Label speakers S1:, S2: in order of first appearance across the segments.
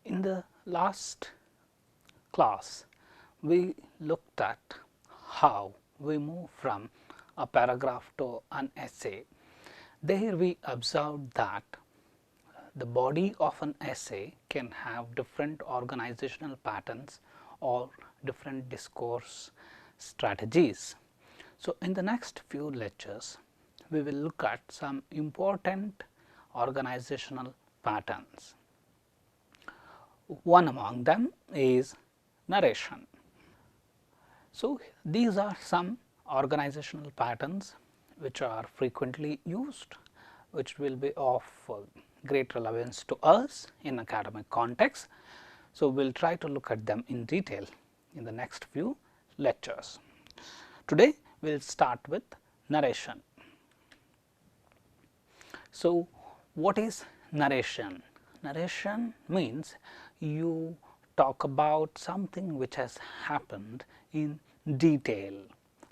S1: In the last class, we looked at how we move from a paragraph to an essay. There we observed that the body of an essay can have different organizational patterns or different discourse strategies. So, in the next few lectures, we will look at some important organizational patterns. One among them is narration. So, these are some organizational patterns which are frequently used, which will be of great relevance to us in academic context. So, we will try to look at them in detail in the next few lectures. Today, we will start with narration. So, what is narration? Narration means you talk about something which has happened in detail.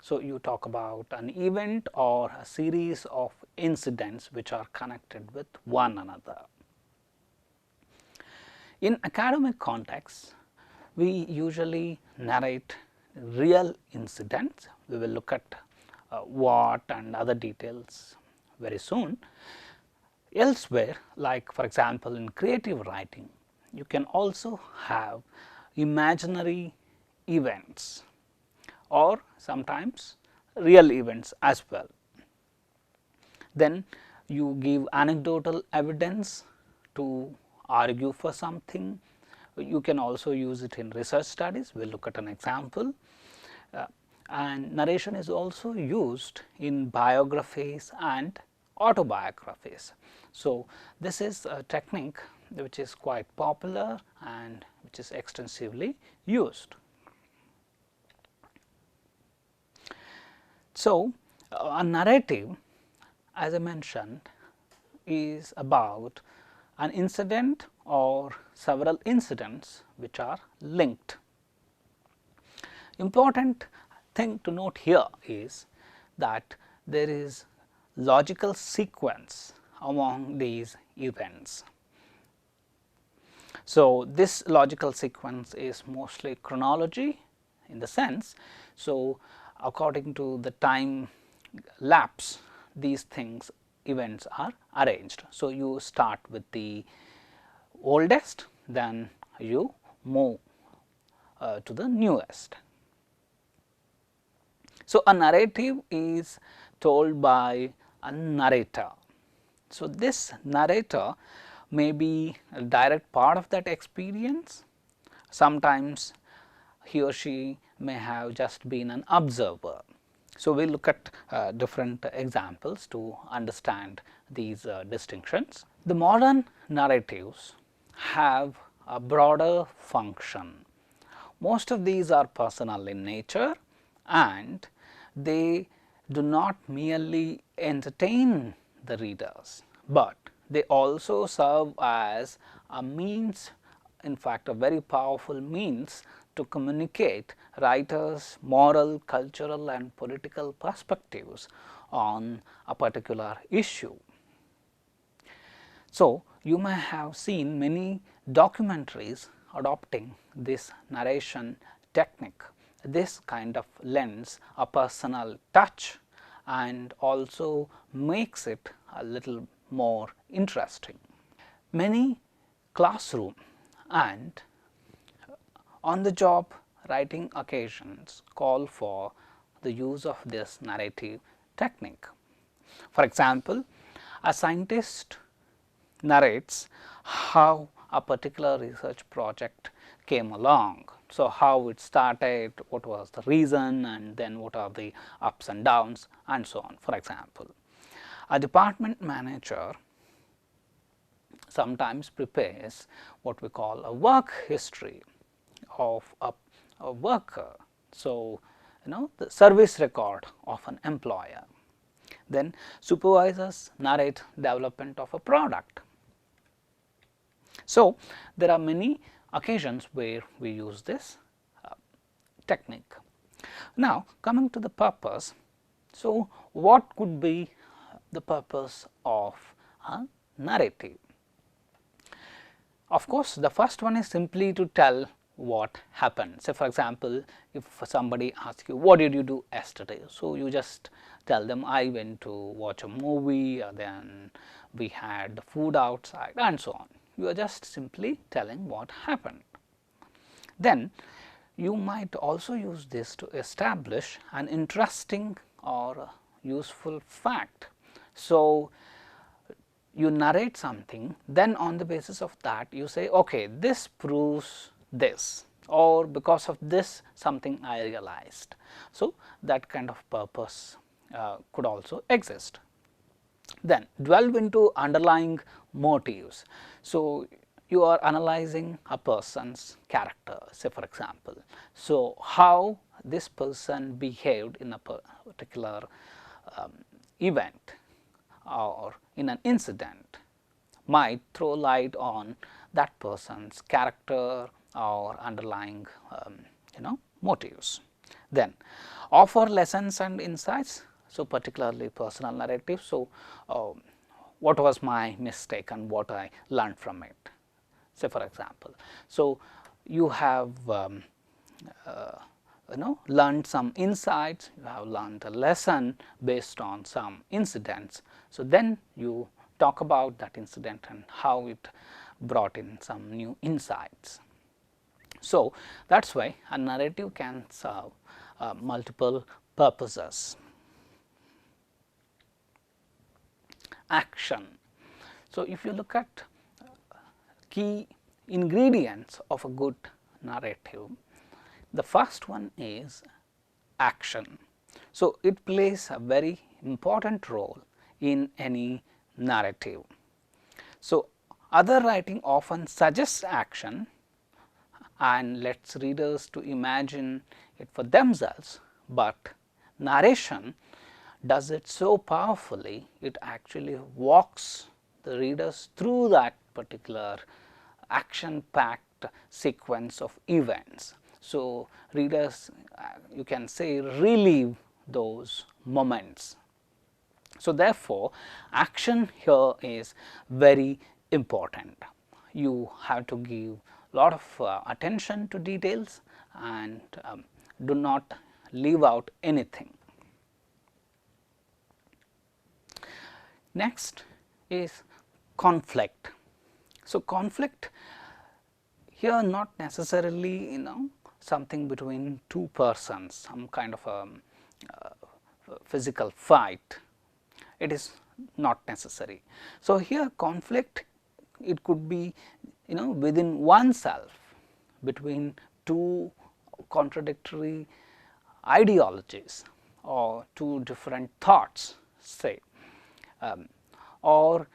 S1: So, you talk about an event or a series of incidents which are connected with one another. In academic context, we usually narrate real incidents. We will look at what and other details very soon. Elsewhere, like for example, in creative writing, you can also have imaginary events or sometimes real events as well. Then you give anecdotal evidence to argue for something. You can also use it in research studies. We will look at an example. And narration is also used in biographies and autobiographies. So, this is a technique which is quite popular and which is extensively used. So, a narrative, as I mentioned, is about an incident or several incidents which are linked. Important thing to note here is that there is logical sequence among these events. So, this logical sequence is mostly chronology in the sense. So, according to the time lapse, these things events are arranged. So, you start with the oldest, then you move to the newest. So, a narrative is told by a narrator. So, this narrator may be a direct part of that experience. Sometimes he or she may have just been an observer. So, we will look at different examples to understand these distinctions. The modern narratives have a broader function. Most of these are personal in nature and they do not merely entertain the readers, but they also serve as a means, in fact, a very powerful means to communicate writers' moral, cultural and political perspectives on a particular issue. So, you may have seen many documentaries adopting this narration technique. This kind of lends a personal touch and also makes it a little more interesting. Many classroom and on the job writing occasions call for the use of this narrative technique. For example, a scientist narrates how a particular research project came along. So, how it started, what was the reason, and then what are the ups and downs and so on. For example, a department manager sometimes prepares what we call a work history of a worker. So, the service record of an employer. Then supervisors narrate development of a product. So, there are many occasions where we use this technique. Now, coming to the purpose. So, what could be the purpose of a narrative? Of course, the first one is simply to tell what happened. Say for example, if somebody asks you, what did you do yesterday? So, you just tell them, I went to watch a movie, or then we had the food outside, and so on. You are just simply telling what happened. Then you might also use this to establish an interesting or useful fact. So, you narrate something, then on the basis of that you say, okay, this proves this, or because of this something I realized. So, that kind of purpose could also exist. Then delve into underlying motives. So, you are analyzing a person's character, say for example. So, how this person behaved in a particular event or in an incident might throw light on that person's character or underlying motives. Then offer lessons and insights. So, particularly personal narrative. So, what was my mistake and what I learned from it, say for example. So, you have learned some insights, you have learned a lesson based on some incidents. So, then you talk about that incident and how it brought in some new insights. So, that is why a narrative can serve multiple purposes. Action. So, if you look at key ingredients of a good narrative, the first one is action. So, it plays a very important role in any narrative. So, other writing often suggests action and lets readers to imagine it for themselves, but narration does it so powerfully, it actually walks the readers through that particular action packed sequence of events. So, readers you can say relive those moments. So, therefore, action here is very important. You have to give lot of attention to details and do not leave out anything. Next is conflict. So, conflict here not necessarily something between two persons, some kind of a physical fight, it is not necessary. So, here conflict, it could be within oneself, between two contradictory ideologies or two different thoughts, say, or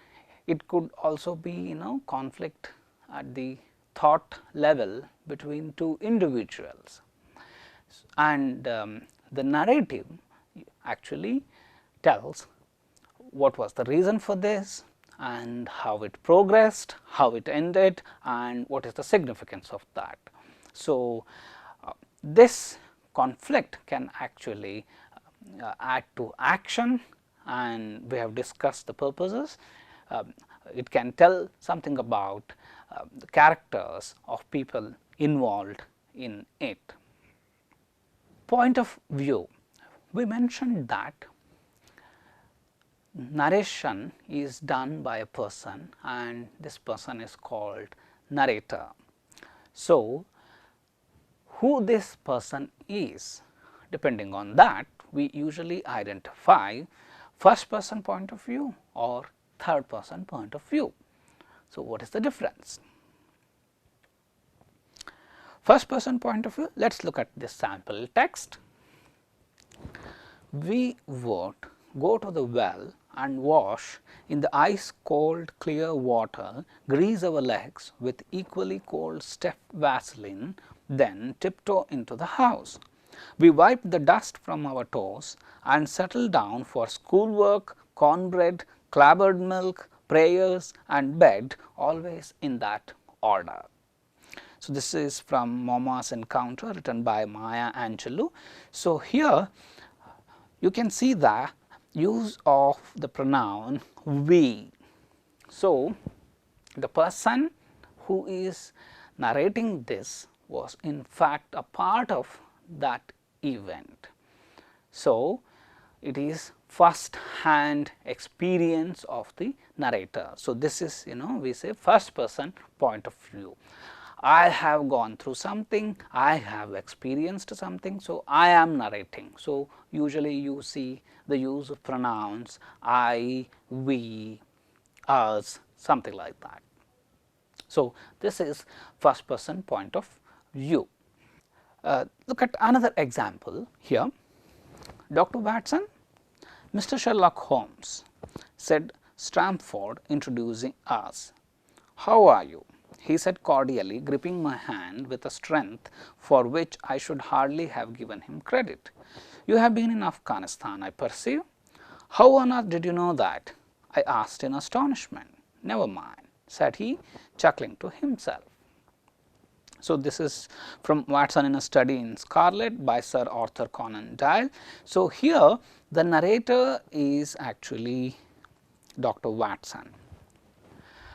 S1: it could also be conflict at the thought level between two individuals, and the narrative actually tells what was the reason for this and how it progressed, how it ended, and what is the significance of that. So, this conflict can actually add to action, and we have discussed the purposes. It can tell something about the characters of people involved in it. Point of view. We mentioned that narration is done by a person, and this person is called narrator. So, who this person is, depending on that, we usually identify first person point of view or third person point of view. So, what is the difference? First person point of view, let us look at this sample text. We would go to the well and wash in the ice cold clear water, grease our legs with equally cold stiff Vaseline, then tiptoe into the house. We wipe the dust from our toes and settle down for schoolwork, cornbread, clabbered milk, prayers and bed, always in that order. So, this is from Mama's Encounter, written by Maya Angelou. So, here you can see the use of the pronoun we. So, the person who is narrating this was in fact a part of that event. So, it is first hand experience of the narrator. So, this is we say first person point of view. I have gone through something, I have experienced something, so I am narrating. So, usually you see the use of pronouns I, we, us, something like that. So, this is first person point of view. Look at another example here. Dr. Watson, Mr. Sherlock Holmes, said Stamford, introducing us. How are you? He said cordially, gripping my hand with a strength for which I should hardly have given him credit. You have been in Afghanistan, I perceive. How on earth did you know that? I asked in astonishment. Never mind, said he, chuckling to himself. So, this is from Watson in a Study in Scarlet by Sir Arthur Conan Doyle. So, here the narrator is actually Dr. Watson.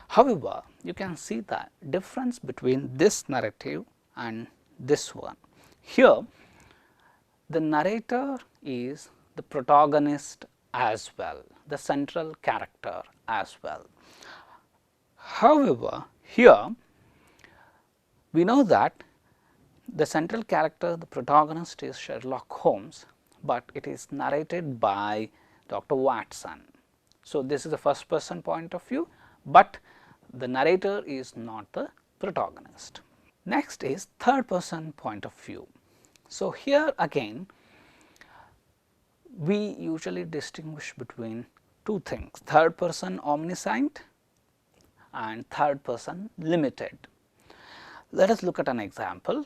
S1: However, you can see the difference between this narrative and this one. Here, the narrator is the protagonist as well, the central character as well. However, here we know that the central character, the protagonist is Sherlock Holmes, but it is narrated by Dr. Watson. So, this is the first person point of view, but the narrator is not the protagonist. Next is third person point of view. So, here again we usually distinguish between two things, third person omniscient and third person limited. Let us look at an example.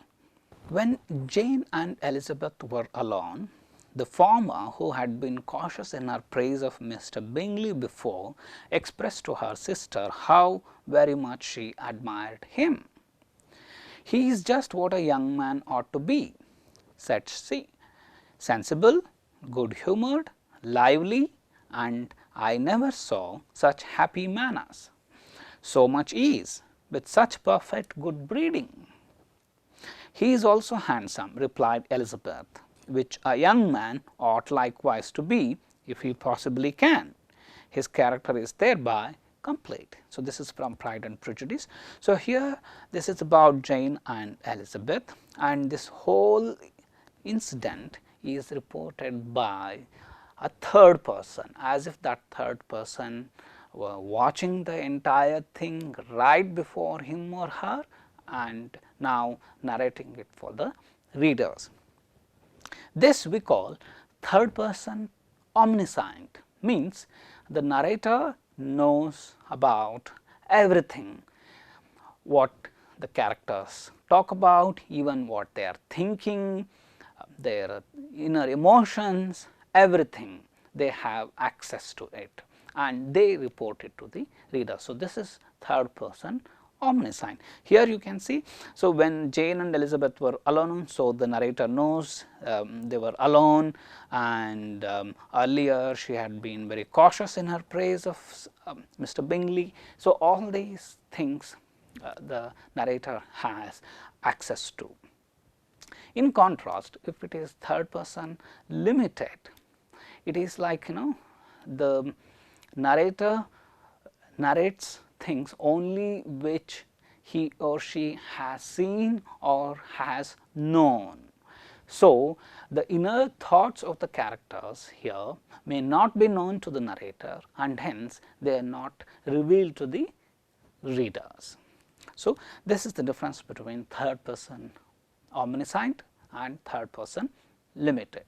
S1: When Jane and Elizabeth were alone, the former, who had been cautious in her praise of Mr. Bingley before, expressed to her sister how very much she admired him. He is just what a young man ought to be, said she, sensible, good humoured, lively, and I never saw such happy manners, so much ease, with such perfect good breeding. He is also handsome, replied Elizabeth, which a young man ought likewise to be, if he possibly can. His character is thereby complete. So, this is from Pride and Prejudice. So, here this is about Jane and Elizabeth, and this whole incident is reported by a third person, as if that third person were watching the entire thing right before him or her and now narrating it for the readers. This we call third person omniscient, means the narrator knows about everything, what the characters talk about, even what they are thinking, their inner emotions, everything, they have access to it and they report it to the reader. So, this is third person omniscient. Here you can see, so when Jane and Elizabeth were alone, so the narrator knows they were alone, and earlier she had been very cautious in her praise of Mr. Bingley. So, all these things the narrator has access to. In contrast, if it is third person limited, it is like the narrator narrates things only which he or she has seen or has known. So, the inner thoughts of the characters here may not be known to the narrator, and hence they are not revealed to the readers. So, this is the difference between third person omniscient and third person limited.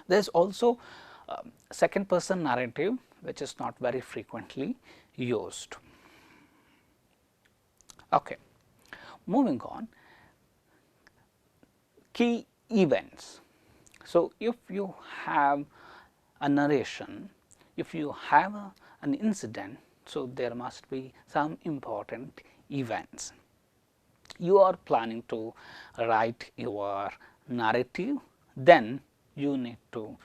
S1: There is also second person narrative, which is not very frequently used. Okay. Moving on, key events. So, if you have a narration, if you have an incident, so there must be some important events. You are planning to write your narrative, then you need to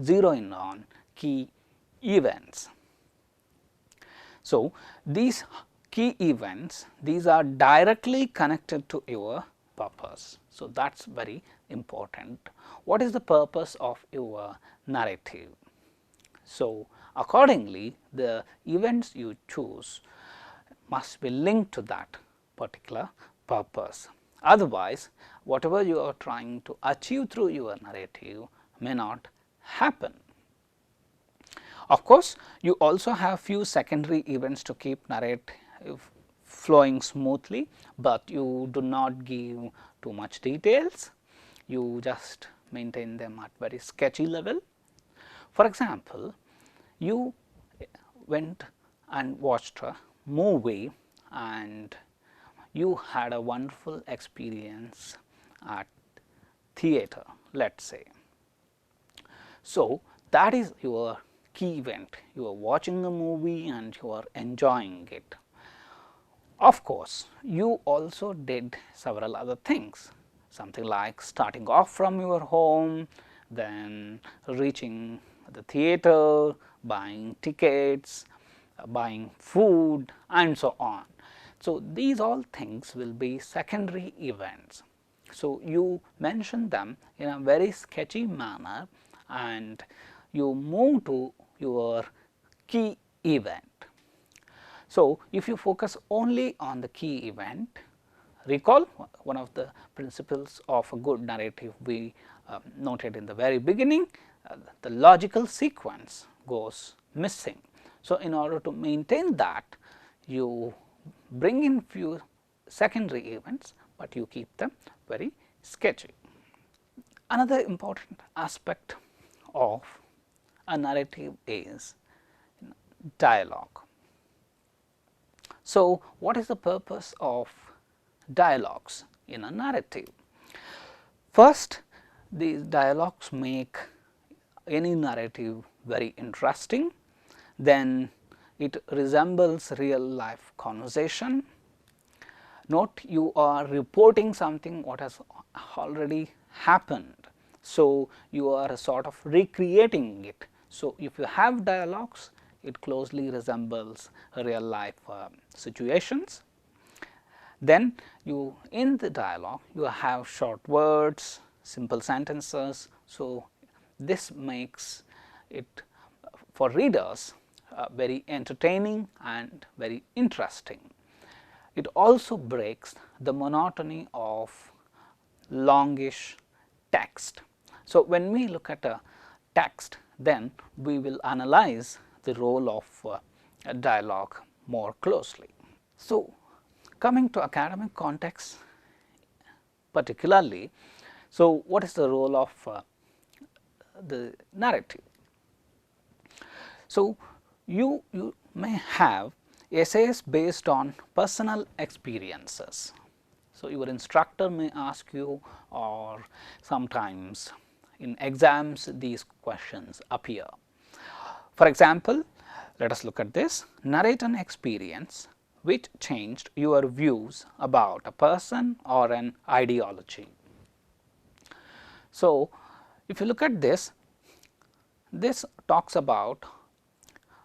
S1: zero in on key events. So, these key events, these are directly connected to your purpose. So, that is very important. What is the purpose of your narrative? So, accordingly the events you choose must be linked to that particular purpose. Otherwise, whatever you are trying to achieve through your narrative may not happen. Of course, you also have few secondary events to keep narrative flowing smoothly, but you do not give too much details. You just maintain them at very sketchy level. For example, you went and watched a movie and you had a wonderful experience at theater, let us say. So, that is your key event. You are watching the movie and you are enjoying it. Of course, you also did several other things, something like starting off from your home, then reaching the theater, buying tickets, buying food and so on. So, these all things will be secondary events. So, you mention them in a very sketchy manner and you move to your key event. So, if you focus only on the key event, recall one of the principles of a good narrative we noted in the very beginning, the logical sequence goes missing. So, in order to maintain that, you bring in few secondary events, but you keep them very sketchy. Another important aspect of a narrative is dialogue. So, what is the purpose of dialogues in a narrative? First, these dialogues make any narrative very interesting, then it resembles real life conversation. Note, you are reporting something what has already happened. So, you are sort of recreating it. So, if you have dialogues, it closely resembles real life situations. Then you in the dialogue you have short words, simple sentences. So, this makes it for readers very entertaining and very interesting. It also breaks the monotony of longish text. So, when we look at a text, then we will analyze the role of a dialogue more closely. So, coming to academic context particularly, so what is the role of the narrative? So, you may have essays based on personal experiences. So, your instructor may ask you, or sometimes in exams these questions appear. For example, let us look at this: narrate an experience which changed your views about a person or an ideology. So, if you look at this, this talks about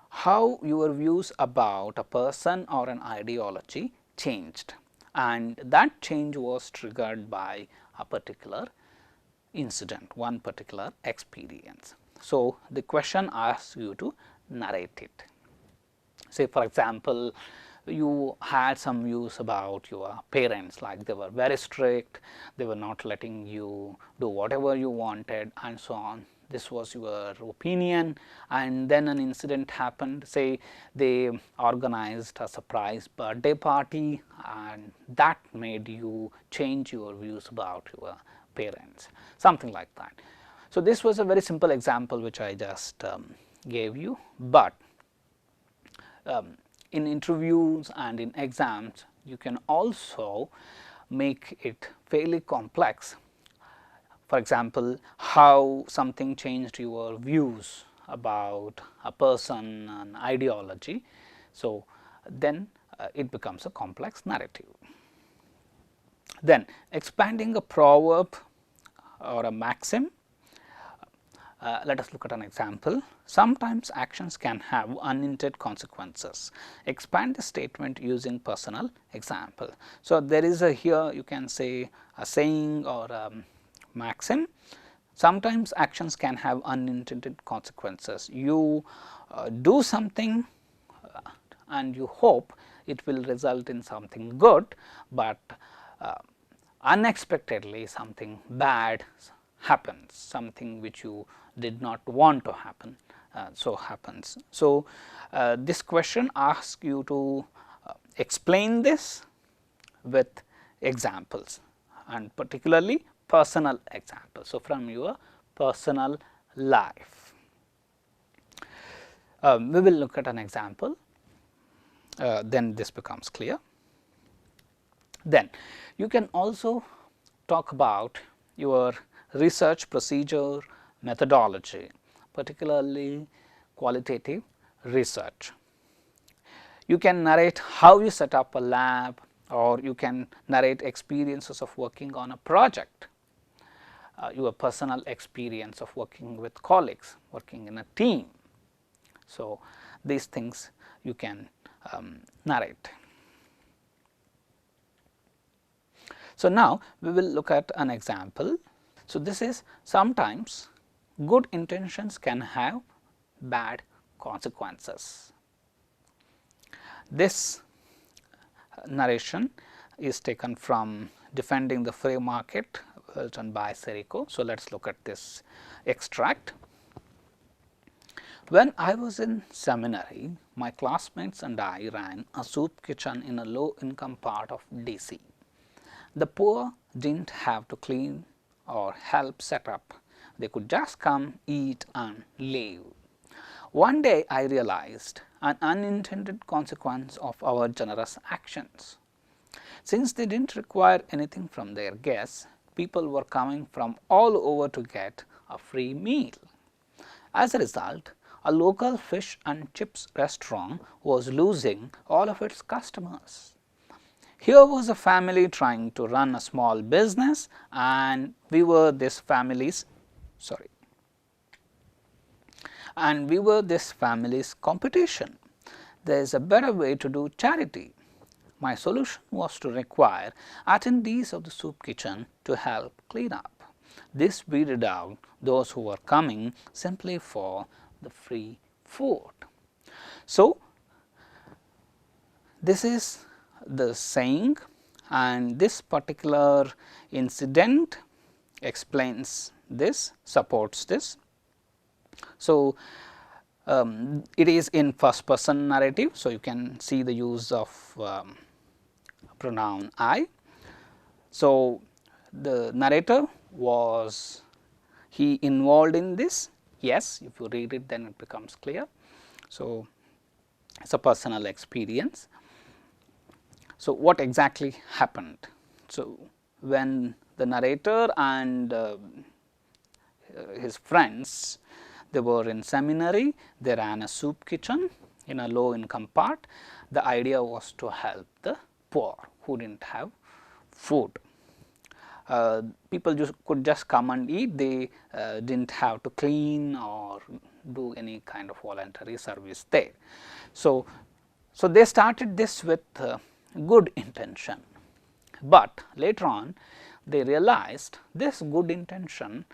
S1: how your views about a person or an ideology changed, and that change was triggered by a particular incident, one particular experience. So, the question asks you to narrate it. Say for example, you had some views about your parents, like they were very strict, they were not letting you do whatever you wanted and so on. This was your opinion, and then an incident happened. Say they organized a surprise birthday party and that made you change your views about your parents, something like that. So, this was a very simple example which I just gave you, but in interviews and in exams you can also make it fairly complex. For example, how something changed your views about a person, an ideology. So, then it becomes a complex narrative. Then expanding a proverb or a maxim. Let us look at an example. Sometimes actions can have unintended consequences. Expand the statement using personal example. So, there is a here you can say a saying or a maxim. Sometimes actions can have unintended consequences. You do something and you hope it will result in something good, but unexpectedly something bad happens, something which you did not want to happen, so happens. So, this question asks you to explain this with examples and particularly personal examples. So, from your personal life. We will look at an example, then this becomes clear. Then you can also talk about your research procedure methodology, particularly qualitative research. You can narrate how you set up a lab, or you can narrate experiences of working on a project, your personal experience of working with colleagues, working in a team. So, these things you can narrate. So, now we will look at an example. So, this is sometimes good intentions can have bad consequences. This narration is taken from Defending the Free Market, written by Serico. So, let us look at this extract. When I was in seminary, my classmates and I ran a soup kitchen in a low income part of DC. The poor didn't have to clean or help set up, they could just come, eat and leave. One day I realized an unintended consequence of our generous actions. Since they didn't require anything from their guests, people were coming from all over to get a free meal. As a result, a local fish and chips restaurant was losing all of its customers. Here was a family trying to run a small business, and we were this family's competition. There is a better way to do charity. My solution was to require attendees of the soup kitchen to help clean up. This weeded out those who were coming simply for the free food. So, this is the saying, and this particular incident explains this, supports this. So, it is in first person narrative. So, you can see the use of pronoun I. So, the narrator was he involved in this? Yes, if you read it then it becomes clear. So, it is a personal experience. So, what exactly happened? So, when the narrator and his friends, they were in seminary, they ran a soup kitchen in a low income part. The idea was to help the poor who did not have food. People could just come and eat, they did not have to clean or do any kind of voluntary service there. So, they started this with good intention, but later on they realized this good intention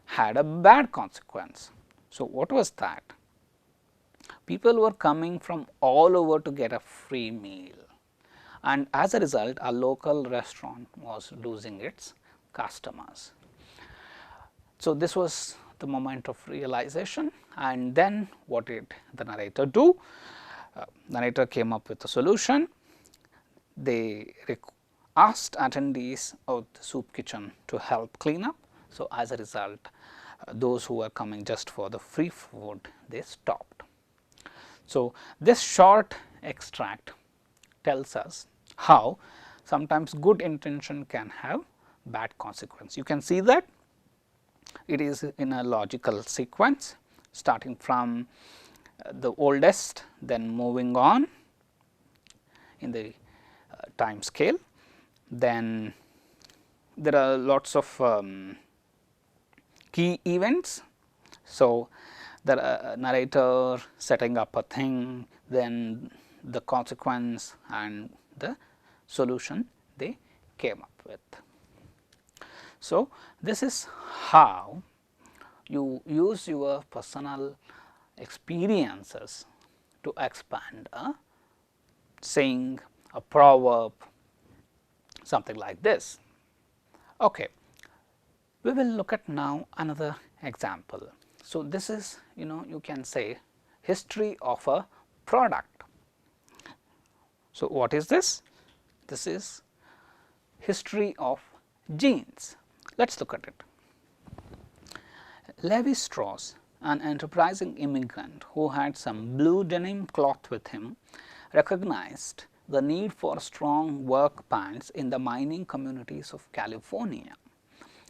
S1: had a bad consequence. So, what was that? People were coming from all over to get a free meal, and as a result a local restaurant was losing its customers. So, this was the moment of realization, and then what did the narrator do? Narrator came up with a solution. They asked attendees of the soup kitchen to help clean up. So, as a result those who were coming just for the free food, they stopped. So, this short extract tells us how sometimes good intention can have bad consequence. You can see that it is in a logical sequence, starting from the oldest, then moving on in the time scale. Then there are lots of key events So, the narrator setting up a thing, then the consequence and the solution they came up with. So, this is how you use your personal experiences to expand a saying, a proverb, something like this. Okay. We will look at now another example. So, this is, you can say history of a product. So, what is this? This is history of jeans. Let us look at it. Levi Strauss, an enterprising immigrant who had some blue denim cloth with him, recognized the need for strong work pants in the mining communities of California.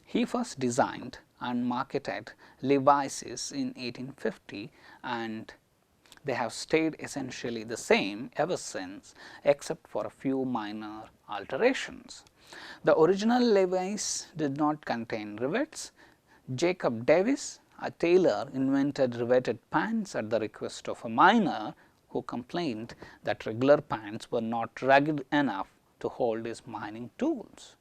S1: He first designed and marketed Levi's in 1850, and they have stayed essentially the same ever since, except for a few minor alterations. The original Levi's did not contain rivets. Jacob Davis, a tailor, invented riveted pants at the request of a miner who complained that regular pants were not rugged enough to hold his mining tools.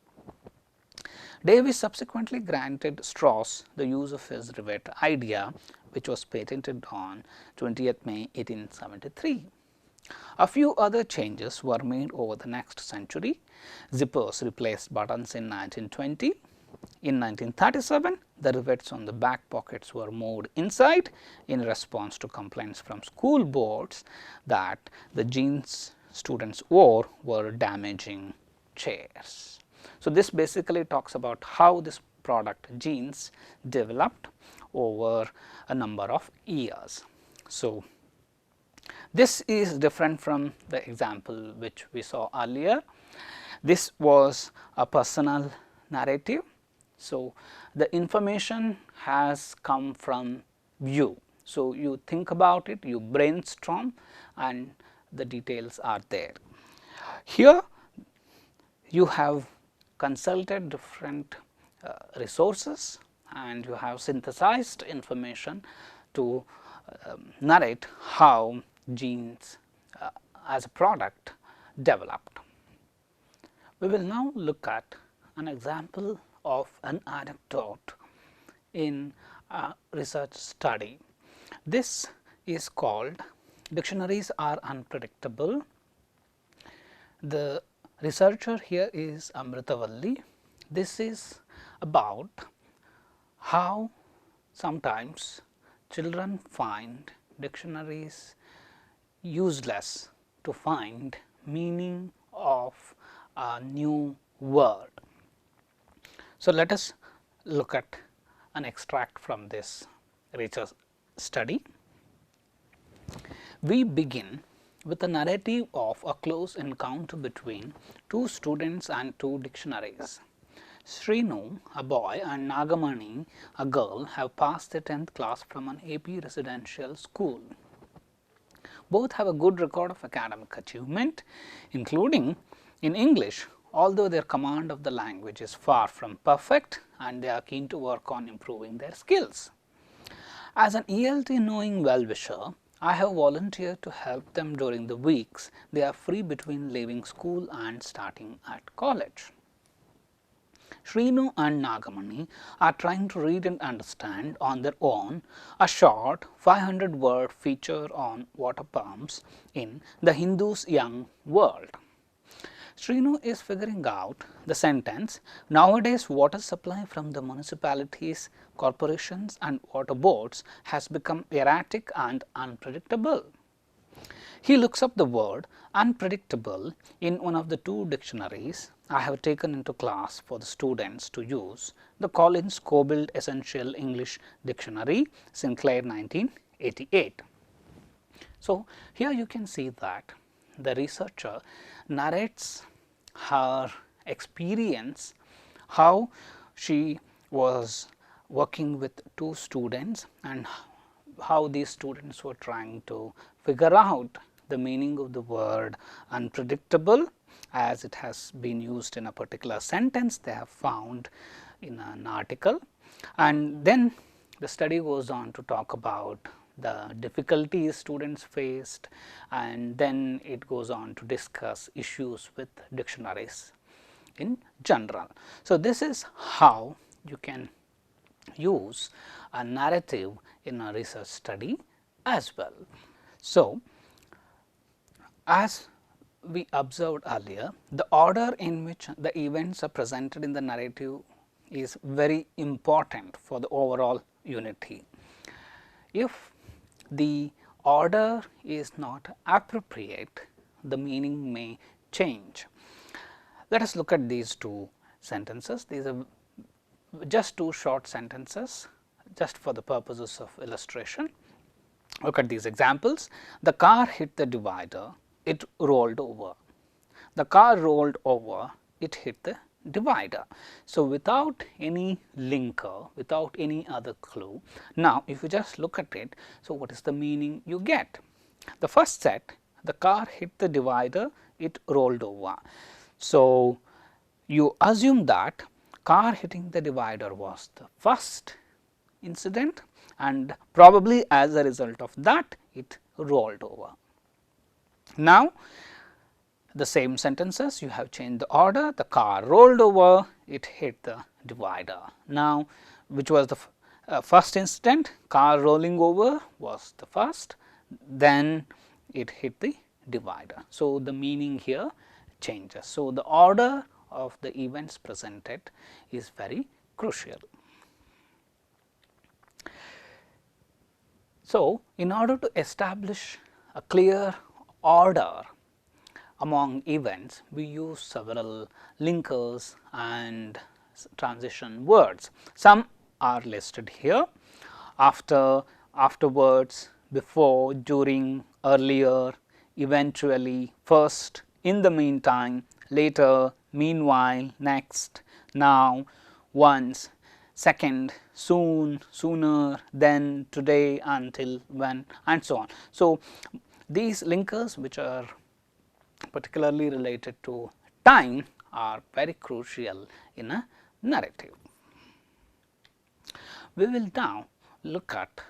S1: Davis subsequently granted Strauss the use of his rivet idea, which was patented on 20th May 1873. A few other changes were made over the next century. Zippers replaced buttons in 1920. In 1937, the rivets on the back pockets were moved inside in response to complaints from school boards that the jeans students wore were damaging chairs. So, this basically talks about how this product jeans developed over a number of years. So, this is different from the example which we saw earlier. This was a personal narrative. So, the information has come from you. So, you think about it, you brainstorm, and the details are there. Here you have consulted different resources, and you have synthesized information to narrate how jeans as a product developed. We will now look at an example of an anecdote in a research study. This is called "Dictionaries are Unpredictable." The researcher here is Amritavalli. This is about how sometimes children find dictionaries useless to find meaning of a new word. So, let us look at an extract from this research study. We begin with a narrative of a close encounter between two students and two dictionaries. Srinu, a boy, and Nagamani, a girl, have passed the 10th class from an AP residential school. Both have a good record of academic achievement, including in English, although their command of the language is far from perfect, and they are keen to work on improving their skills. As an ELT knowing well-wisher, I have volunteered to help them during the weeks they are free between leaving school and starting at college. Srinu and Nagamani are trying to read and understand on their own a short 500-word feature on water pumps in the Hindu's young world. Srinu is figuring out the sentence, "Nowadays water supply from the municipalities, corporations and water boards has become erratic and unpredictable." He looks up the word unpredictable in one of the two dictionaries I have taken into class for the students to use, the Collins Cobild Essential English Dictionary, Sinclair 1988. So, here you can see that the researcher narrates her experience, how she was working with two students and how these students were trying to figure out the meaning of the word unpredictable, as it has been used in a particular sentence they have found in an article. And then the study goes on to talk about the difficulties students faced, and then it goes on to discuss issues with dictionaries in general. So, this is how you can use a narrative in a research study as well. So, as we observed earlier, the order in which the events are presented in the narrative is very important for the overall unity. If the order is not appropriate, the meaning may change. Let us look at these two sentences. These are just two short sentences, just for the purposes of illustration. Look at these examples. The car hit the divider, it rolled over. The car rolled over, it hit the divider. So, without any linker, without any other clue. Now, if you just look at it, so what is the meaning you get? The first set, the car hit the divider, it rolled over. So, you assume that car hitting the divider was the first incident, and probably as a result of that it rolled over. Now, the same sentences, you have changed the order, the car rolled over, it hit the divider. Now, which was the first incident? Car rolling over was the first, then it hit the divider. So, the meaning here changes. So, the order of the events presented is very crucial. So, in order to establish a clear order among events, we use several linkers and transition words. Some are listed here: after, afterwards, before, during, earlier, eventually, first, in the meantime, later, meanwhile, next, now, once, second, soon, sooner, then, today, until, when, and so on. So, these linkers, which are particularly related to time, are very crucial in a narrative. We will now look at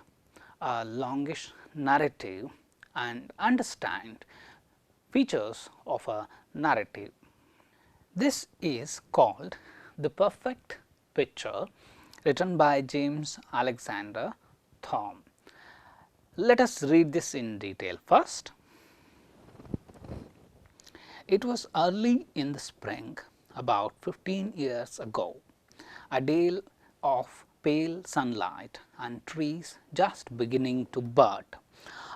S1: a longish narrative and understand features of a narrative. This is called The Perfect Picture, written by James Alexander Thom. Let us read this in detail first. It was early in the spring, about 15 years ago, a day of pale sunlight and trees just beginning to bud.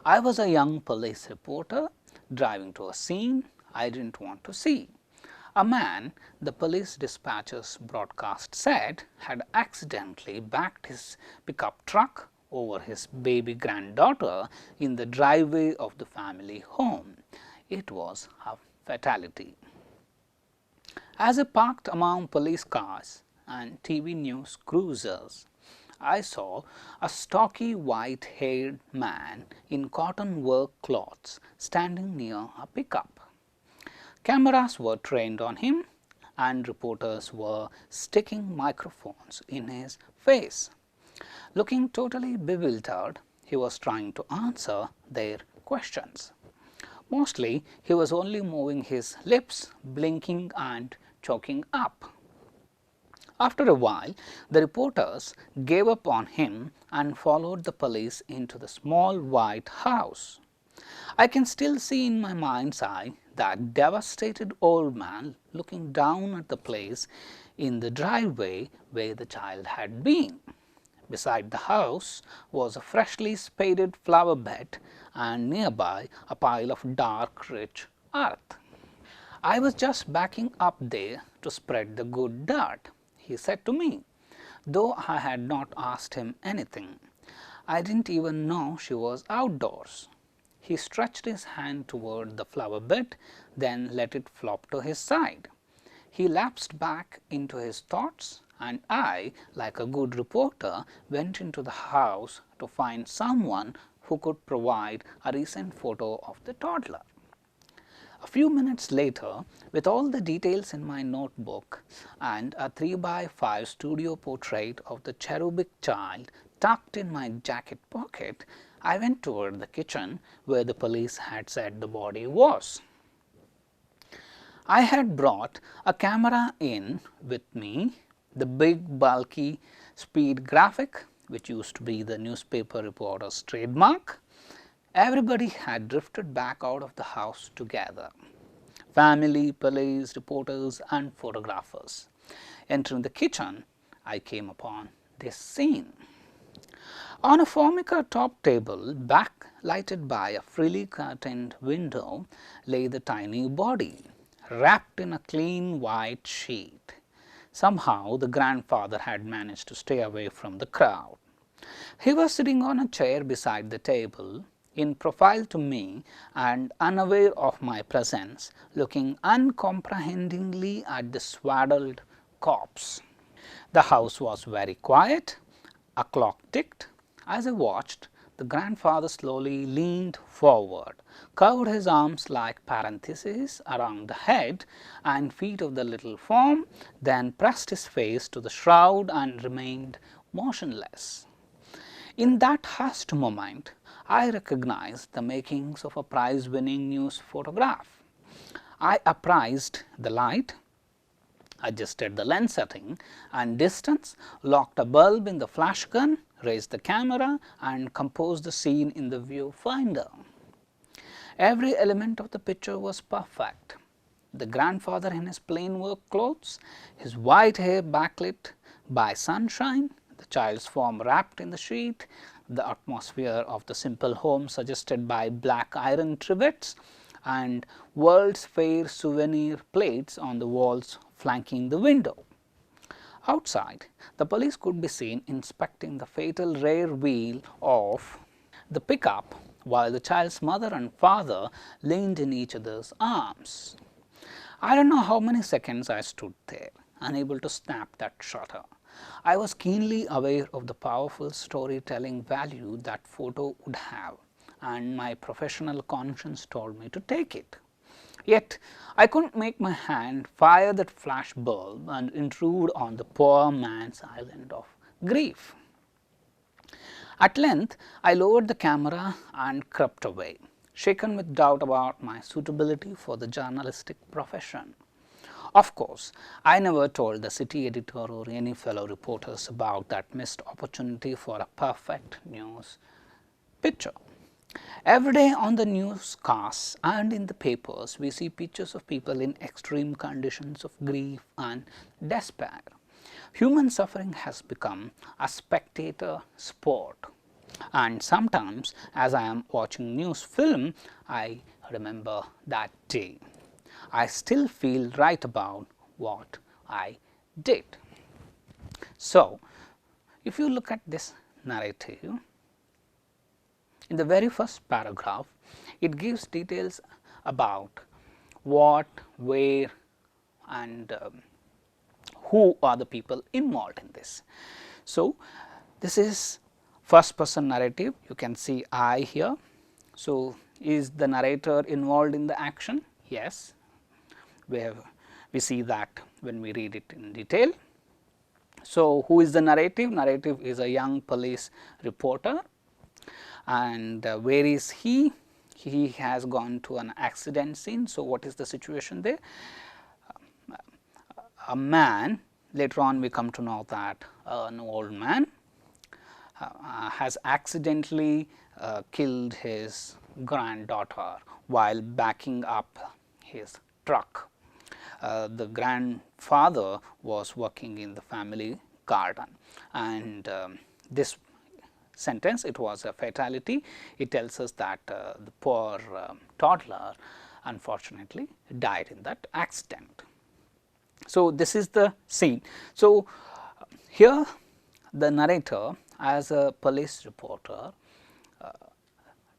S1: I was a young police reporter driving to a scene I didn't want to see. A man, the police dispatcher's broadcast said, had accidentally backed his pickup truck over his baby granddaughter in the driveway of the family home. It was a fatality. As I parked among police cars and TV news cruisers, I saw a stocky white-haired man in cotton work clothes standing near a pickup. Cameras were trained on him and reporters were sticking microphones in his face. Looking totally bewildered, he was trying to answer their questions. Mostly, he was only moving his lips, blinking and choking up. After a while, the reporters gave up on him and followed the police into the small white house. I can still see in my mind's eye that devastated old man looking down at the place in the driveway where the child had been. Beside the house was a freshly spaded flower bed and nearby a pile of dark, rich earth. I was just backing up there to spread the good dirt, he said to me, though I had not asked him anything. I didn't even know she was outdoors. He stretched his hand toward the flower bed, then let it flop to his side. He lapsed back into his thoughts, and I, like a good reporter, went into the house to find someone who could provide a recent photo of the toddler. A few minutes later, with all the details in my notebook and a 3x5 studio portrait of the cherubic child, tucked in my jacket pocket, I went toward the kitchen where the police had said the body was. I had brought a camera in with me, the big bulky speed graphic, which used to be the newspaper reporter's trademark. Everybody had drifted back out of the house together: family, police, reporters and photographers. Entering the kitchen, I came upon this scene. On a formica top table, backlighted by a frilly curtained window, lay the tiny body, wrapped in a clean white sheet. Somehow the grandfather had managed to stay away from the crowd. He was sitting on a chair beside the table, in profile to me and unaware of my presence, looking uncomprehendingly at the swaddled corpse. The house was very quiet. A clock ticked. As I watched, the grandfather slowly leaned forward, curved his arms like parentheses around the head and feet of the little form, then pressed his face to the shroud and remained motionless. In that hushed moment, I recognized the makings of a prize-winning news photograph. I appraised the light, adjusted the lens setting and distance, locked a bulb in the flash gun, raised the camera and composed the scene in the viewfinder. Every element of the picture was perfect. The grandfather in his plain work clothes, his white hair backlit by sunshine, the child's form wrapped in the sheet, the atmosphere of the simple home suggested by black iron trivets and World's Fair souvenir plates on the walls flanking the window. Outside, the police could be seen inspecting the fatal rear wheel of the pickup while the child's mother and father leaned in each other's arms. I don't know how many seconds I stood there, unable to snap that shutter. I was keenly aware of the powerful storytelling value that photo would have, and my professional conscience told me to take it. Yet, I couldn't make my hand fire that flash bulb and intrude on the poor man's island of grief. At length, I lowered the camera and crept away, shaken with doubt about my suitability for the journalistic profession. Of course, I never told the city editor or any fellow reporters about that missed opportunity for a perfect news picture. Every day on the newscasts and in the papers, we see pictures of people in extreme conditions of grief and despair. Human suffering has become a spectator sport, and sometimes as I am watching news film, I remember that day. I still feel right about what I did. So, if you look at this narrative, in the very first paragraph, it gives details about what, where and who are the people involved in this. So, this is first person narrative. You can see I here. So, is the narrator involved in the action? Yes, we see that when we read it in detail. So, who is the narrative? Narrative is a young police reporter. And where is he? He has gone to an accident scene. So, what is the situation there? A man, later on we come to know that an old man has accidentally killed his granddaughter while backing up his truck. The grandfather was working in the family garden, and this sentence, it was a fatality. It tells us that the poor toddler unfortunately died in that accident. So, this is the scene. So, here the narrator as a police reporter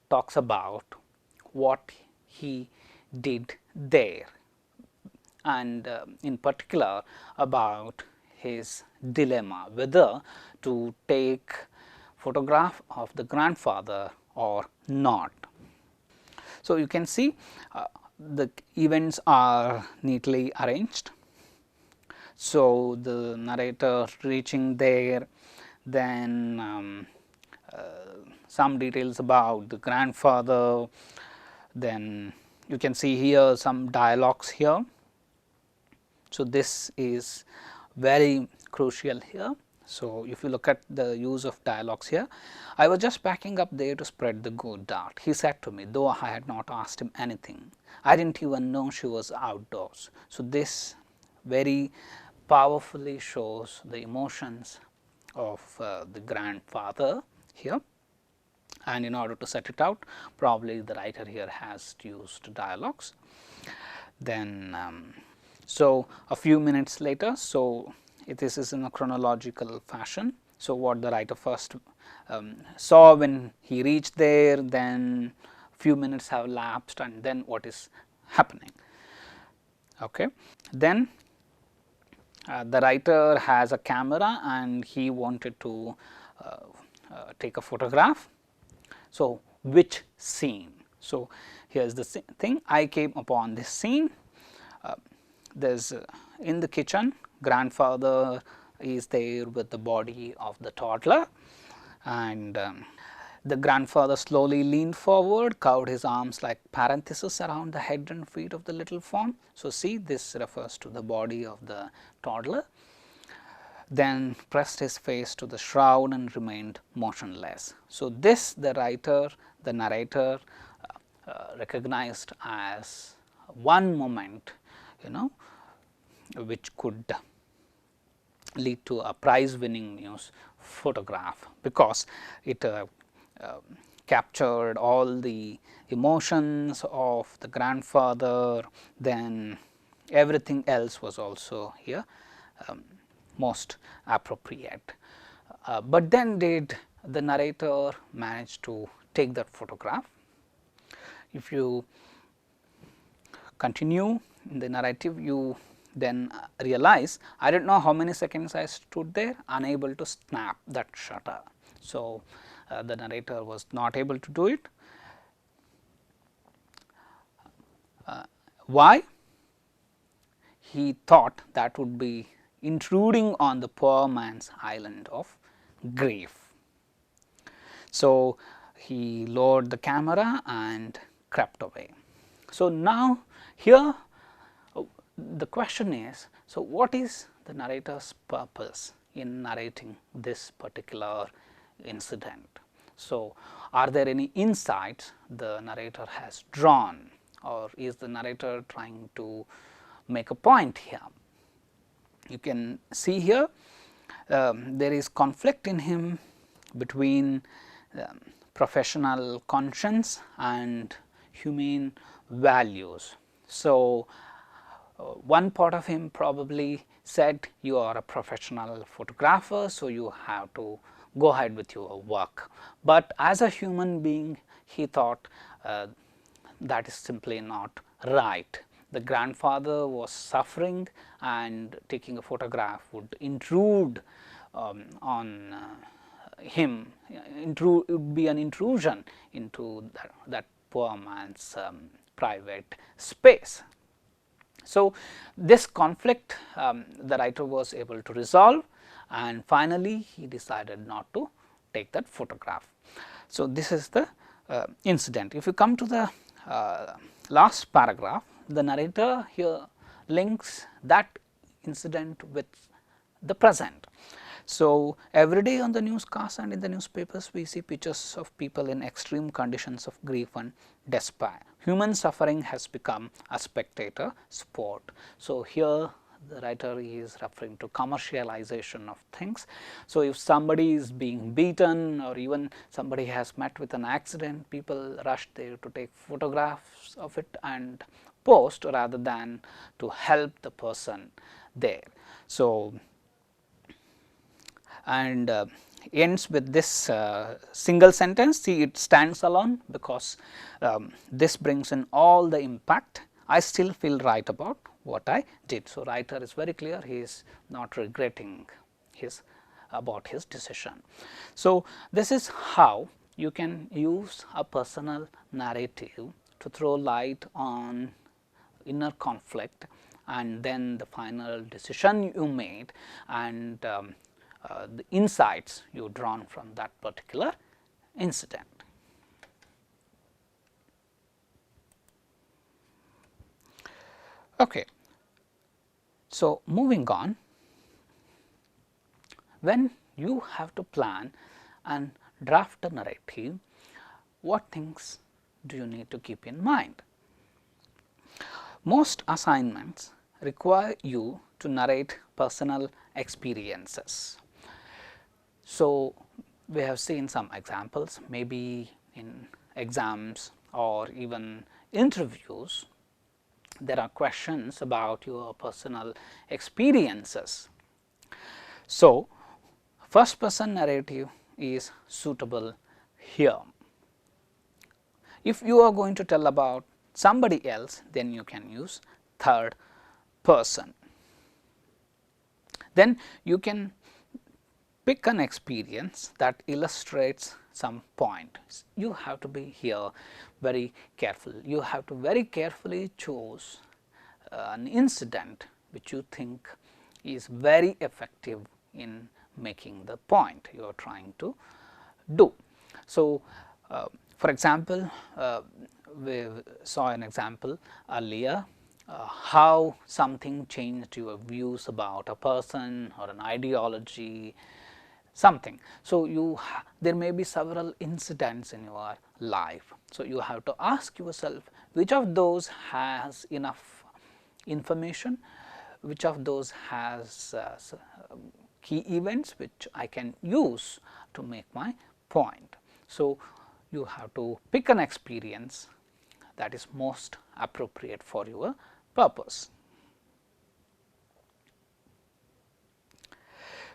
S1: talks about what he did there, and in particular about his dilemma whether to take photograph of the grandfather or not. So, you can see the events are neatly arranged. So, the narrator reaching there, then some details about the grandfather, then you can see here some dialogues here. So, this is very crucial here. So, if you look at the use of dialogues here, I was just packing up there to spread the good out. He said to me, though I had not asked him anything, I did not even know she was outdoors. So, this very powerfully shows the emotions of the grandfather here, and in order to set it out, probably the writer here has used dialogues. Then so a few minutes later, so this is in a chronological fashion. So, what the writer first saw when he reached there, then few minutes have lapsed, and then what is happening. Okay. Then the writer has a camera and he wanted to take a photograph. So, which scene? So, here is the thing, I came upon this scene. There is in the kitchen, grandfather is there with the body of the toddler, and the grandfather slowly leaned forward, curved his arms like parentheses around the head and feet of the little form. So, see, this refers to the body of the toddler. Then pressed his face to the shroud and remained motionless. So, this the writer, the narrator recognized as one moment, which could lead to a prize winning news photograph, because it captured all the emotions of the grandfather, then everything else was also here most appropriate. But then did the narrator manage to take that photograph? If you continue in the narrative, you then realize I did not know how many seconds I stood there unable to snap that shutter. So, the narrator was not able to do it. Why? He thought that would be intruding on the poor man's island of grief. So, he lowered the camera and crept away. So, now here the question is, so what is the narrator's purpose in narrating this particular incident? So, are there any insights the narrator has drawn, or is the narrator trying to make a point here? You can see here there is conflict in him between professional conscience and humane values. So, one part of him probably said, you are a professional photographer, so you have to go ahead with your work. But as a human being, he thought that is simply not right. The grandfather was suffering, and taking a photograph would intrude on him, would be an intrusion into that poor man's private space. So, this conflict the writer was able to resolve, and finally, he decided not to take that photograph. So, this is the incident. If you come to the last paragraph, the narrator here links that incident with the present. So, every day on the newscasts and in the newspapers, we see pictures of people in extreme conditions of grief and despair. Human suffering has become a spectator sport. So, here the writer is referring to commercialization of things. So, if somebody is being beaten, or even somebody has met with an accident, people rush there to take photographs of it and post, rather than to help the person there. So, and ends with this single sentence. See, it stands alone, because this brings in all the impact. I still feel right about what I did. So, writer is very clear, he is not regretting about his decision. So, this is how you can use a personal narrative to throw light on inner conflict, and then the final decision you made, and the insights you drawn from that particular incident. Okay. So, moving on, when you have to plan and draft a narrative, what things do you need to keep in mind? Most assignments require you to narrate personal experiences. So, we have seen some examples, maybe in exams or even interviews, there are questions about your personal experiences. So, first person narrative is suitable here. If you are going to tell about somebody else, then you can use third person. Then you can pick an experience that illustrates some point. You have to be here very careful. You have to very carefully choose an incident which you think is very effective in making the point you are trying to do. So, for example, we saw an example earlier how something changed your views about a person or an ideology, something. So, there may be several incidents in your life. So, you have to ask yourself which of those has enough information, which of those has key events which I can use to make my point. So, you have to pick an experience that is most appropriate for your purpose.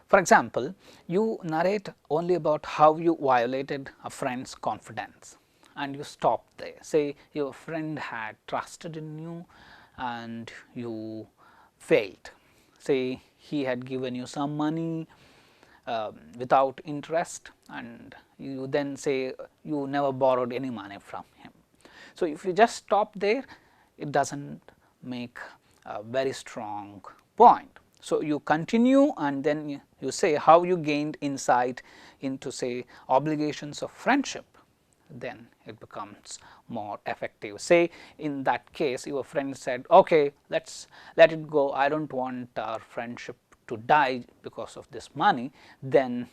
S1: For example, you narrate only about how you violated a friend's confidence and you stop there. Say your friend had trusted in you and you failed. Say he had given you some money without interest and you then say you never borrowed any money from him. So, if you just stop there, it does not make a very strong point. So, you continue and then you say how you gained insight into say obligations of friendship, then it becomes more effective. Say in that case your friend said, okay, let it go, I do not want our friendship to die because of this money, then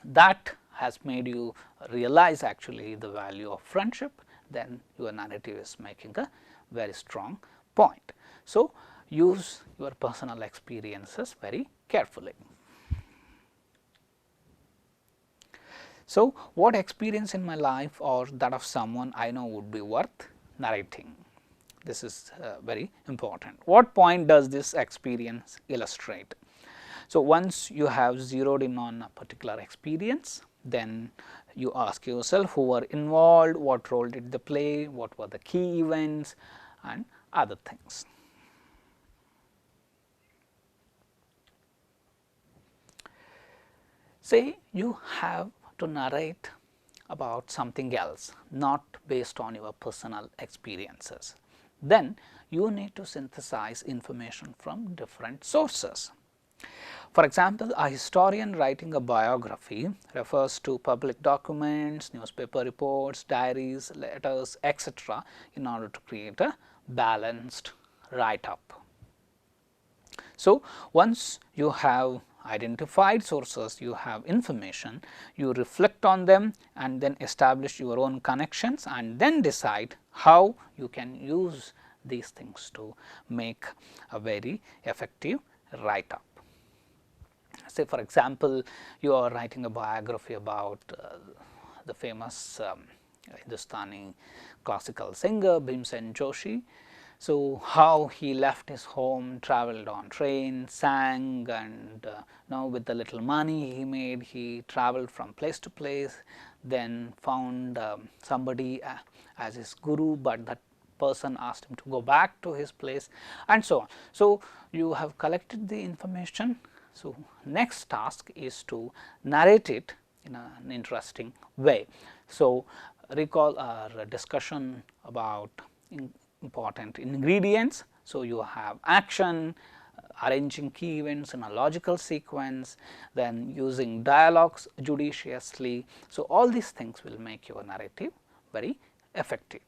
S1: that has made you realize actually the value of friendship, then your narrative is making a very strong point. So, use your personal experiences very carefully. So, what experience in my life or that of someone I know would be worth narrating? This is very important. What point does this experience illustrate? So, once you have zeroed in on a particular experience, then you ask yourself who were involved, what role did they play, what were the key events and other things. Say you have to narrate about something else, not based on your personal experiences, then you need to synthesize information from different sources. For example, a historian writing a biography refers to public documents, newspaper reports, diaries, letters, etc., in order to create a balanced write-up. So, once you have identified sources, you have information, you reflect on them and then establish your own connections and then decide how you can use these things to make a very effective write-up. Say for example, you are writing a biography about the famous Hindustani classical singer Bhimsen Joshi. So, how he left his home, travelled on train, sang and now with the little money he made, he travelled from place to place, then found somebody as his guru, but that person asked him to go back to his place and so on. So, you have collected the information. So, next task is to narrate it in an interesting way. So, recall our discussion about important ingredients. So, you have action, arranging key events in a logical sequence, then using dialogues judiciously. So, all these things will make your narrative very effective.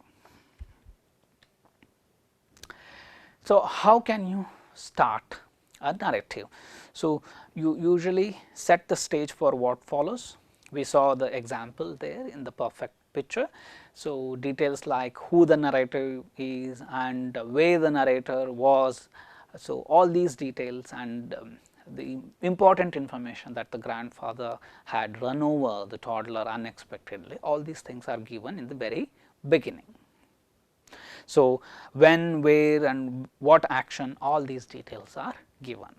S1: So, how can you start a narrative? So, you usually set the stage for what follows. We saw the example there in the perfect picture. So, details like who the narrator is and where the narrator was. So, all these details and the important information that the grandfather had run over the toddler unexpectedly, all these things are given in the very beginning. So, when, where and what action, all these details are given.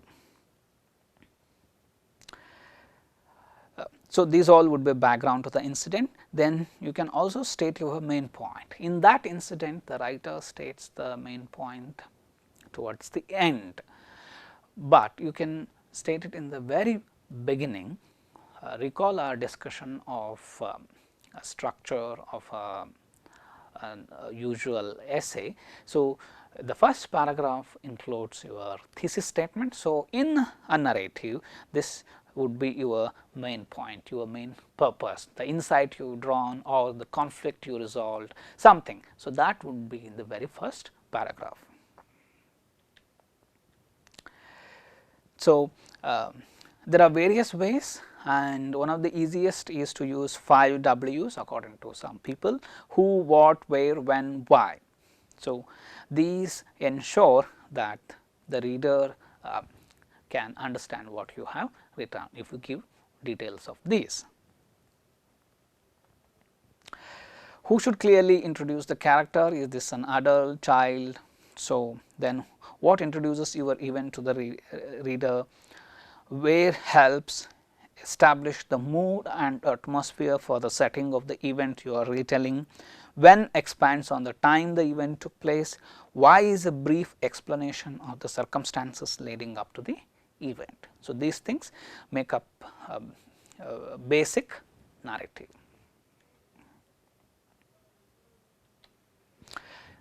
S1: So, these all would be background to the incident. Then you can also state your main point. In that incident, the writer states the main point towards the end, but you can state it in the very beginning. Recall our discussion of a structure of a usual essay. So, the first paragraph includes your thesis statement. So, in a narrative, this would be your main point, your main purpose, the insight you drawn or the conflict you resolved, something. So, that would be in the very first paragraph. So, there are various ways, and one of the easiest is to use 5 W's according to some people: who, what, where, when, why. So, these ensure that the reader can understand what you have written if you give details of these. Who should clearly introduce the character? Is this an adult, child? So, then what introduces your event to the reader? Where helps establish the mood and atmosphere for the setting of the event you are retelling. When expands on the time the event took place. Why is a brief explanation of the circumstances leading up to the event. So, these things make up a basic narrative.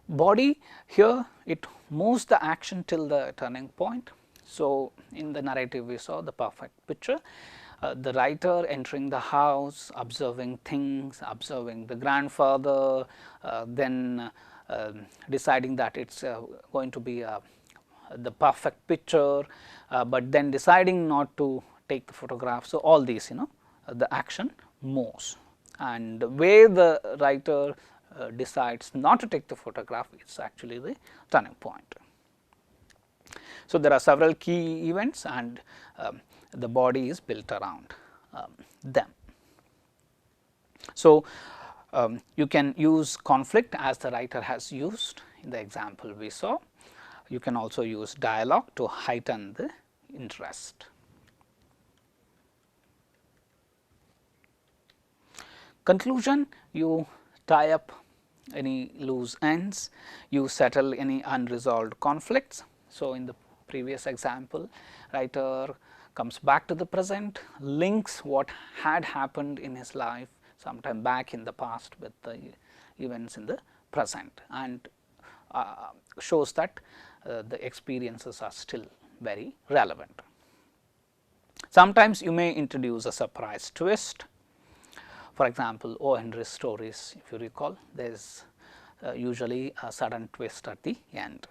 S1: Body, here it moves the action till the turning point. So, in the narrative we saw the perfect picture, the writer entering the house, observing things, observing the grandfather, then deciding that it is going to be the perfect picture, but then deciding not to take the photograph. So, all these the action moves, and where the writer decides not to take the photograph, it is actually the turning point. So, there are several key events and the body is built around them. So, you can use conflict as the writer has used in the example we saw. You can also use dialogue to heighten the interest. Conclusion, you tie up any loose ends, you settle any unresolved conflicts. So, in the previous example, writer comes back to the present, links what had happened in his life sometime back in the past with the events in the present, and shows that the experiences are still very relevant. Sometimes you may introduce a surprise twist. For example, O. Henry's stories, if you recall, there is usually a sudden twist at the end.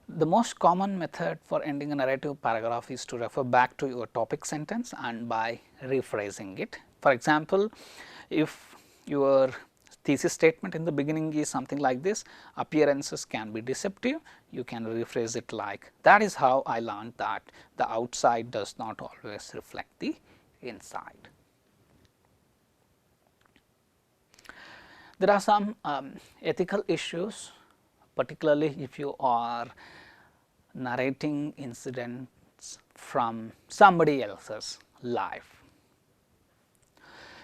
S1: The most common method for ending a narrative paragraph is to refer back to your topic sentence and by rephrasing it. For example, if your thesis statement in the beginning is something like this: appearances can be deceptive, you can rephrase it like, that is how I learned that the outside does not always reflect the inside. There are some ethical issues, particularly if you are narrating incidents from somebody else's life.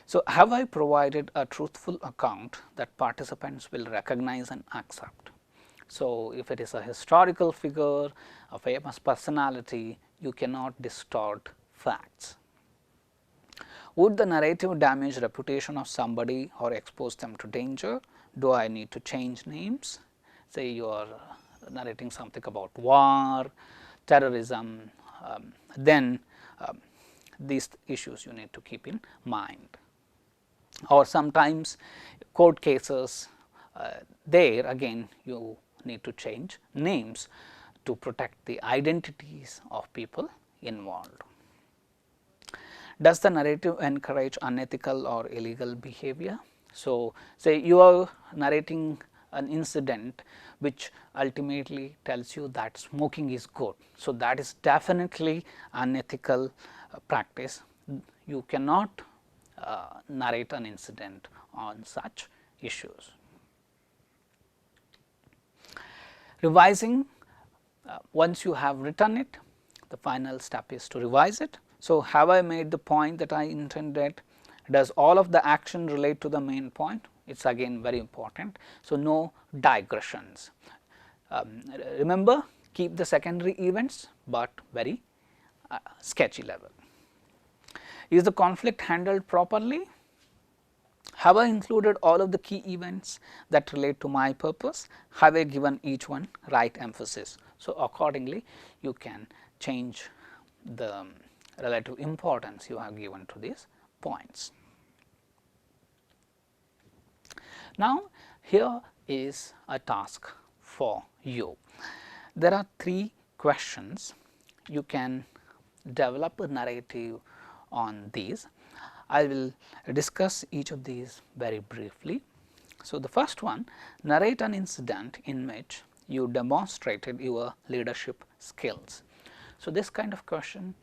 S1: So, have I provided a truthful account that participants will recognize and accept? So, if it is a historical figure, a famous personality, you cannot distort facts. Would the narrative damage reputation of somebody or expose them to danger? do I need to change names? Say you are narrating something about war, terrorism, then these issues you need to keep in mind. Or sometimes court cases, there again you need to change names to protect the identities of people involved. Does the narrative encourage unethical or illegal behavior? So, say you are narrating an incident which ultimately tells you that smoking is good. So, that is definitely unethical practice. You cannot narrate an incident on such issues. Revising, once you have written it, the final step is to revise it. So, have I made the point that I intended? Does all of the action relate to the main point? It is again very important. So, no digressions. Remember, keep the secondary events, but very sketchy level. Is the conflict handled properly? Have I included all of the key events that relate to my purpose? Have I given each one right emphasis? So, accordingly you can change the relative importance you have given to these points. Now, here is a task for you. There are 3 questions. You can develop a narrative on these. I will discuss each of these very briefly. So, the first one, narrate an incident in which you demonstrated your leadership skills. So, this kind of question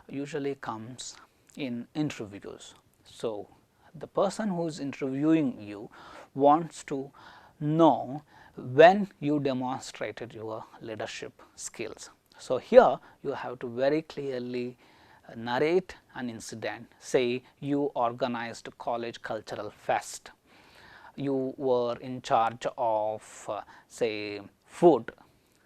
S1: usually comes in interviews. So, the person who is interviewing you wants to know when you demonstrated your leadership skills. So, here you have to very clearly narrate an incident. Say you organized a college cultural fest, you were in charge of say food.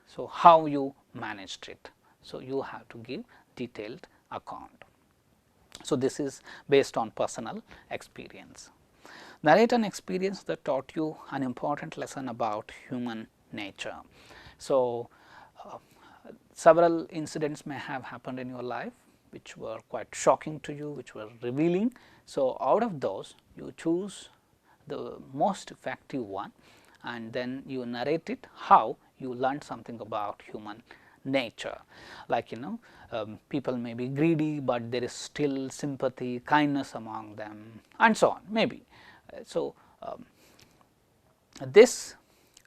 S1: So, how you managed it. So, you have to give detailed account. So, this is based on personal experience. Narrate an experience that taught you an important lesson about human nature. So, several incidents may have happened in your life which were quite shocking to you, which were revealing. So, out of those you choose the most effective one and then you narrate it how you learned something about human nature. Like people may be greedy, but there is still sympathy, kindness among them and so on maybe. So, this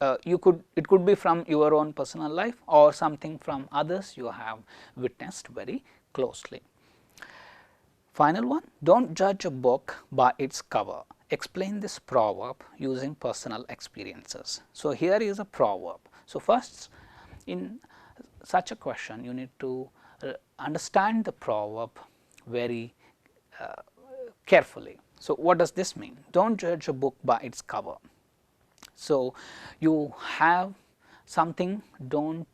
S1: it could be from your own personal life or something from others you have witnessed very closely. Final one, do not judge a book by its cover. Explain this proverb using personal experiences. So, here is a proverb. So, first in such a question you need to understand the proverb very carefully. So, what does this mean? Do not judge a book by its cover. So, you have something, do not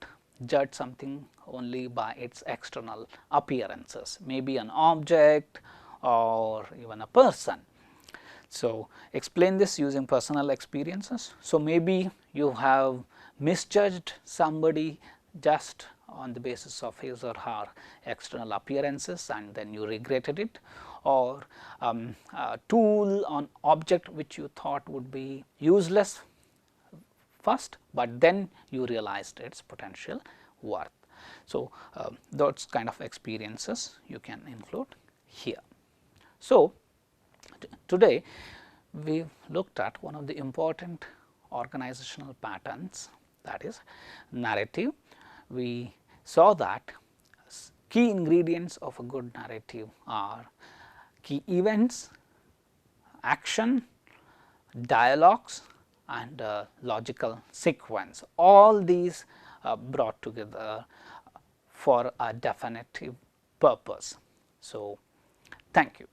S1: judge something only by its external appearances, maybe an object or even a person. So, explain this using personal experiences. So, maybe you have misjudged somebody just on the basis of his or her external appearances and then you regretted it, or a tool or object which you thought would be useless first, but then you realized its potential worth. So, those kind of experiences you can include here. So, today we have looked at one of the important organizational patterns, that is narrative. We saw that key ingredients of a good narrative are key events, action, dialogues and logical sequence. All these brought together for a definitive purpose. So, thank you.